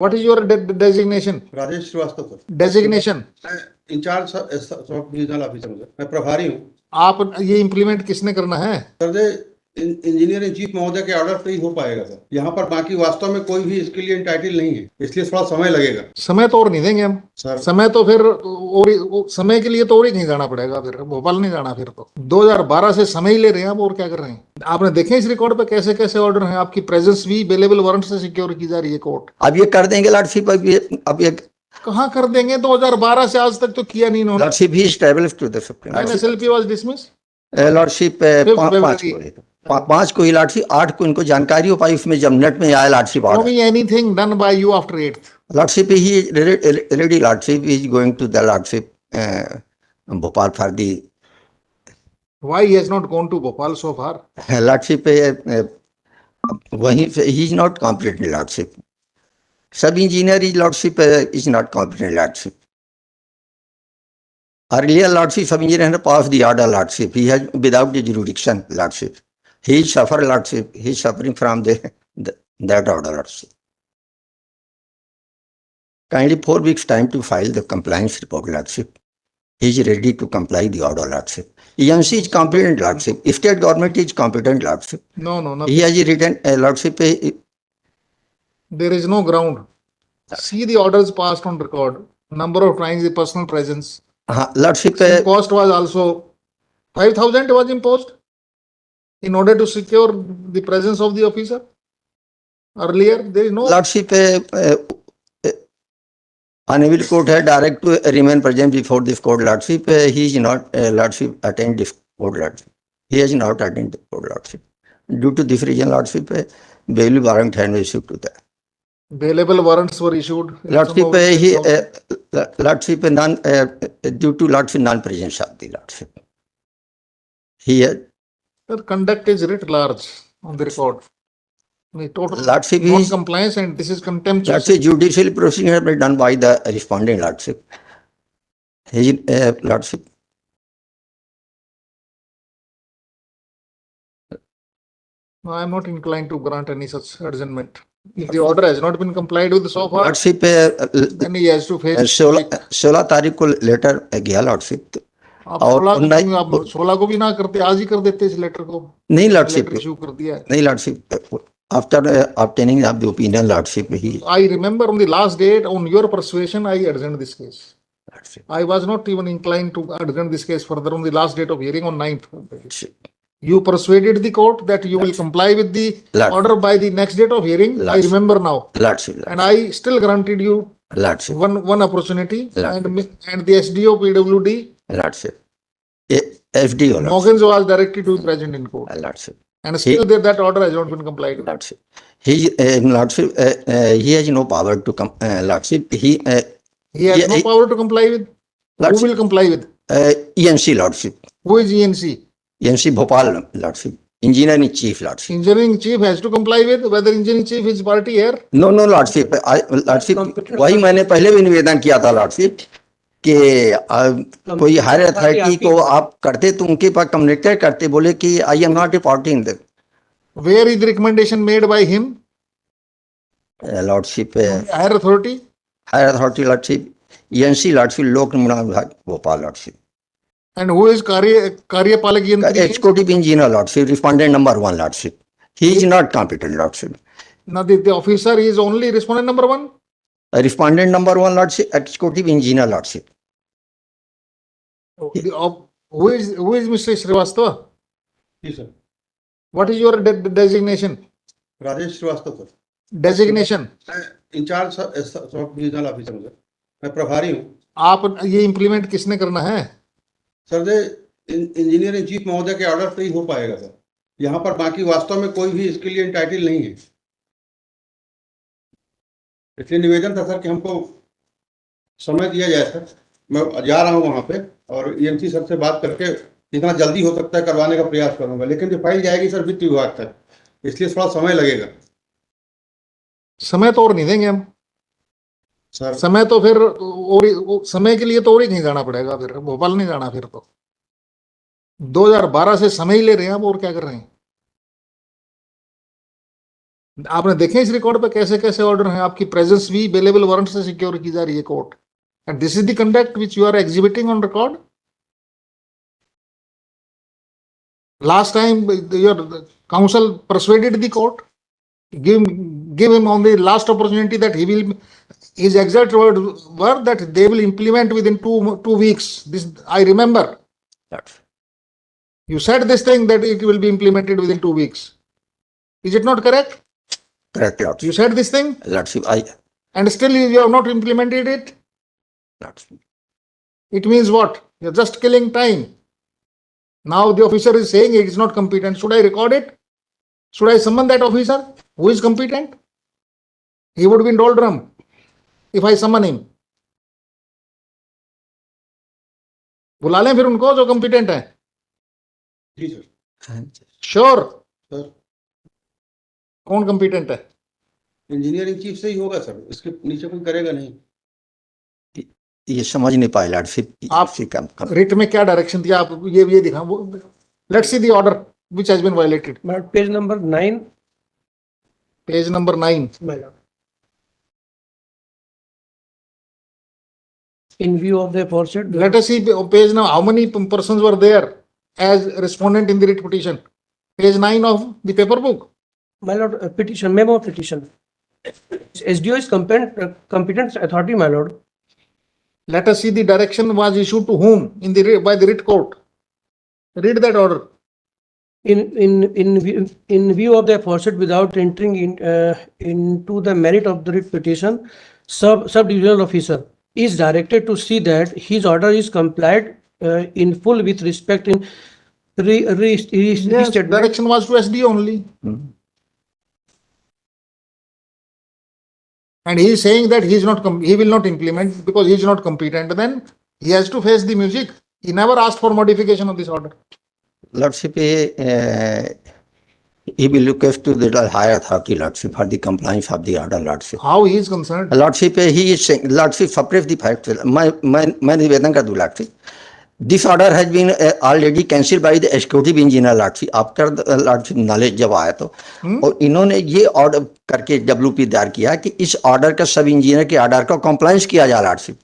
What is your designation? Rajesh Srivastava sir, Designation. मैं incharge sub divisional officer हूँ sir, मैं प्रभारी हूँ आप ये इम्प्लीमेंट किसने करना है? सर। इंजीनियर इन चीफ महोदय के ऑर्डर से ही हो पाएगा सर। यहाँ पर बाकी वास्तव में कोई भी इसके लिए इंटाइटल नहीं है, इसलिए थोड़ा समय लगेगा समय तो और नहीं देंगे हम सर। समय तो फिर और समय के लिए तो और ही कहीं जाना पड़ेगा, फिर भोपाल नहीं जाना। फिर तो 2012 से समय ही ले रहे हैं आप, और क्या कर रहे हैं? आपने देखे इस रिकॉर्ड पे कैसे कैसे ऑर्डर हैं? आपकी प्रेजेंस भी बेलेबल वारंट से सिक्योर की जा रही है कोर्ट। अब ये कर देंगे लॉर्डशिप। अब ये कहाँ कर देंगे? 2012 से आज तक तो किया नहीं इन्होंने। लॉर्डशिप ही established to the supreme SLP was dismiss. Lordship 5 को ही लॉर्डशिप, 8 को इनको जानकारी हो पाई, उसमें जब नेट में आया lordship order. Anything done by you after 8th? Lordship he ready, lordship is going to the lordship Bhopal for the. Why he has not gone to Bhopal so far? Lordship वहीं he is not competent lordship. Sub engineer is lordship is not competent lordship. Earlier lordship sub engineer had passed the order lordship. He has without the jurisdiction lordship. He suffer lordship. He is suffering from that order lordship. Kindly 4 weeks time to file the compliance report lordship. He is ready to comply the order lordship. EMC is competent lordship. State government is competent lordship. No. He has written a lordship. There is no ground. See the orders passed on record. Number of times the personal presence. Lordship cost was also 5,000 was imposed in order to secure the presence of the officer. Earlier there is no lordship honorable court had direct to remain present before this court lordship. He is not lordship attend this court lordship. He has not attended the court lordship. Due to this reason lordship bail warrant had been issued to that. Bailable warrants were issued. Lordship lordship non due to lordship non-presence of the lordship. Here The conduct is writ large on the record. The total lordship is non-compliance, and this is contemptuous. lordship judicial proceeding has been done by the respondent lordship. His lordship. No, I am not inclined to grant any such adjournment. If the order has not been complied with so far, lordship then he has to face. 16 तारीख को letter गया lordship. आप और 16 को भी ना करते, आज ही कर देते इस लेटर को। नहीं लॉर्डशिप इशू कर दिया है। नहीं lordship after obtaining of the opinion lordship he. I remember on the last date, on your persuasion, I adjourned this case. I was not even inclined to adjourn this case further on the last date of hearing on 9th. You persuaded the court that you will comply with the order by the next date of hearing. I remember now. Lordship. And I still granted you one opportunity. And the SDO PWD. Lordship. FDO. Morgans was directed to be present in court. Lordship. And still that order has not been complied with. Lordship. Lordship. He has no power to come. Lordship. He has no power to comply with. Lordship. Who will comply with? ENC Lordship. Who is ENC? ENC Bhopal Lordship. Engineering chief Lordship. Engineering chief has to comply with. Whether engineering chief is party here? No Lordship. Lordship वही मैंने पहले भी निवेदन किया था lordship कि कोई higher authority को आप करते तो उनके पास कम्युनिकेट करते, बोले कि I am not a party in that. Where is the recommendation made by him? Lordship higher authority lordship ENC lordship लोक निर्माण विभाग Bhopal lordship. And who is कार्यपालक यंत्री? Executive engineer lordship, respondent number 1 lordship. He is not competent lordship. Now the officer is only respondent number 1. Respondent number 1 lordship, executive engineer lordship. Who is Mr. Srivastava? जी sir. What is your designation? Rajesh Srivastava sir. Designation. मैं incharge sub divisional officer हूँ sir, मैं प्रभारी हूँ। आप ये implement किसने करना है? सर इंजीनियर इन चीफ महोदय के ऑर्डर से ही हो पाएगा सर। यहाँ पर बाकी वास्तव में कोई भी इसके लिए इंटाइटल नहीं है, इसलिए निवेदन था सर कि हमको समय दिया जाए सर। मैं जा रहा हूँ वहाँ पे और EMC सर से बात करके जितना जल्दी हो सकता है करवाने का प्रयास करूंगा, लेकिन जो फाइल जाएगी सर वित्त विभाग तक, इसलिए थोड़ा समय लगेगा। समय तो और नहीं देंगे हम सर। समय तो फिर और समय के लिए तो और ही कहीं जाना पड़ेगा, फिर भोपाल नहीं जाना। फिर तो 2012 से समय ही ले रहे हैं आप, और क्या कर रहे हैं? आपने देखे इस रिकॉर्ड पे कैसे कैसे ऑर्डर हैं, आपकी प्रेजेंस भी बेलेबल वारंट से सिक्योर की जा रही है court, and this is the conduct which you are exhibiting on record. Last time, your counsel persuaded the court, give him on the last opportunity that he will, his exact word were that they will implement within two weeks. This I remember. Lordship. You said this thing that it will be implemented within 2 weeks. Is it not correct? Correct, You Lordship. said this thing, Lordship, and still you have not implemented it. Lordship. It means what? You're just killing time. Now the officer is saying it is not competent. Should I record it? Should I summon that officer who is competent? He would be in doldrum if I summon him. बुला लें फिर उनको जो competent है. जी sir. Sure. Sir कौन competent है? Engineering chief से ही होगा सर, इसके नीचे कोई करेगा नहीं. ये समझ नहीं पाए लॉर्डशिप. आप रिट में क्या डायरेक्शन दिया, आप ये दिखा. Let's see the order which has been violated. My lord, page number 9, page number 9. my lord. In view of the aforesaid, Let us see page now. How many persons were there as respondent in the writ petition? Page 9 of the paper book. my lord, petition, memo of petition. SDO is competent authority, my lord. Let us see the direction was issued to whom in the by the writ court. Read that order. In view of the aforesaid, without entering into the merit of the writ petition, sub-divisional officer is directed to see that his order is complied in full with respect in Yes, restatement. direction was to SD only. And he is saying that he is not he will not implement because he is not competent. Then he has to face the music. He never asked for modification of this order. Lordship, he will request to the higher authority, Lordship, for the compliance of the order, Lordship. How he is concerned? Lordship, he is saying, Lordship, suppress the fact. मैं निवेदन कर दूं, Lordship. This order has been already cancelled by the executive engineer, Lordship. After the Lordship knowledge जब आया तो और इन्होंने ये ऑर्डर करके WP दायर किया कि इस ऑर्डर का सब इंजीनियर के ऑर्डर का कंप्लायंस किया जाए, Lordship.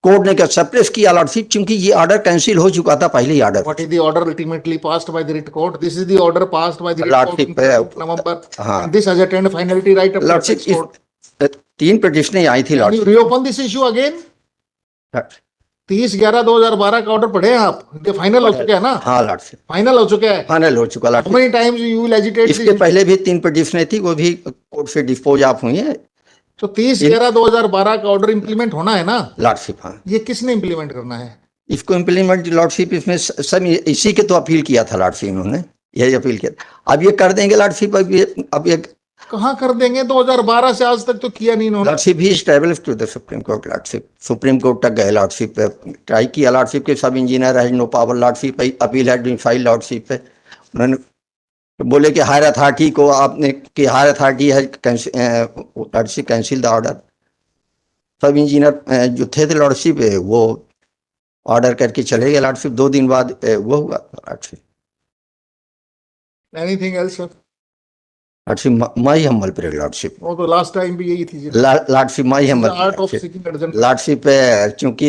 कोर्ट ने क्या सप्रेस किया, Lordship, क्योंकि ये ऑर्डर कैंसिल हो चुका था पहले ही order. What is the order ultimately passed by the writ court? This is the order passed by the writ court in Lordship, November. हाँ. And this has attained finality right up to the Lordship, court. तीन पिटिशनें आई थी, Can you Lordship. reopen this issue again? 30/11/2012 का order पढ़े आप, ये final हो चुका है ना? हाँ, Lordship. फाइनल हो चुका है. फाइनल हो चुका, How Lordship. many times you will agitate इसके this? पहले भी तीन पिटिशनें थी, वो भी कोर्ट से डिस्पोज ऑफ हुई है, तो 30/11/2012 का ऑर्डर इंप्लीमेंट होना है ना? Lordship. हाँ, ये किसने इंप्लीमेंट करना है? इसको इम्प्लीमेंट, Lordship, इसमें सब इसी के तो अपील किया था, Lordship, इन्होंने यही अपील किया. अब ये कर देंगे, Lordship. अब ये कहाँ कर देंगे? 2012 से आज तक तो किया नहीं इन्होंने. Lordship he established to the Supreme Court, Lordship. Supreme court तक गए, Lordship, ट्राई किया, Lordship, के सब इंजीनियर है no power, Lordship, appeal had been file, Lordship. उन्होंने बोले कि हायर अथॉरिटी को आपने कि हायर अथॉरिटी है Lordship cancel the order. Sub engineer जो थे Lordship, वो ऑर्डर करके चले गए, Lordship. 2 दिन बाद वो हुआ, Lordship. Anything else, sir? Lordship, my humble prayer, Lordship. वो तो लास्ट टाइम भी यही थी जी. Lordship, my humble The art of Lordship. seeking urgent. Lordship, चूंकि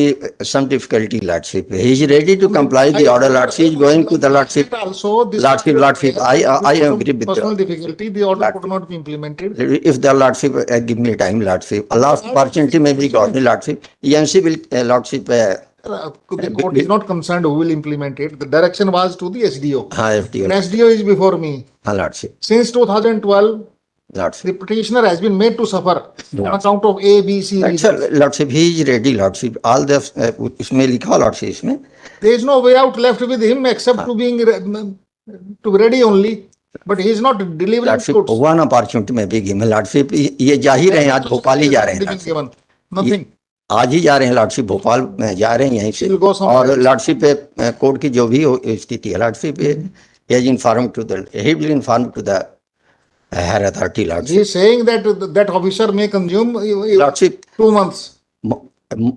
some difficulty, Lordship. He is ready to comply the order, Lordship. He is going to the Lordship. Also, this Lordship, I agree with personal you. difficulty. The order could not be implemented. If the Lordship give me time, Lordship. Last opportunity may be got, Lordship. EMC will, Lordship. The court is not concerned who will implement it. The direction was to the SDO. हाँ, And FDO. SDO is before me. हाँ, Lordship. Since 2012, Lordship. the petitioner has been made to suffer on account of A, B, C reasons. Lordship, he is ready, Lordship. All the इसमें लिखा, Lordship, इसमें. There is no way out left with him except to being to be ready only. But he is not delivering Lordship, goods. one opportunity में भी given, Lordship. ये जा ही रहे हैं, आज भोपाल ही जा रहे हैं, Being Lordship. given. Nothing. आज ही जा रहे हैं, Lordship. भोपाल में जा रहे हैं यहीं से. He'll go somewhere और else. Lordship, कोर्ट की जो भी स्थिति है, Lordship, he has informed to the, he will inform to the higher authority, He Lordship. is saying that that officer may consume Lordship, 2 months.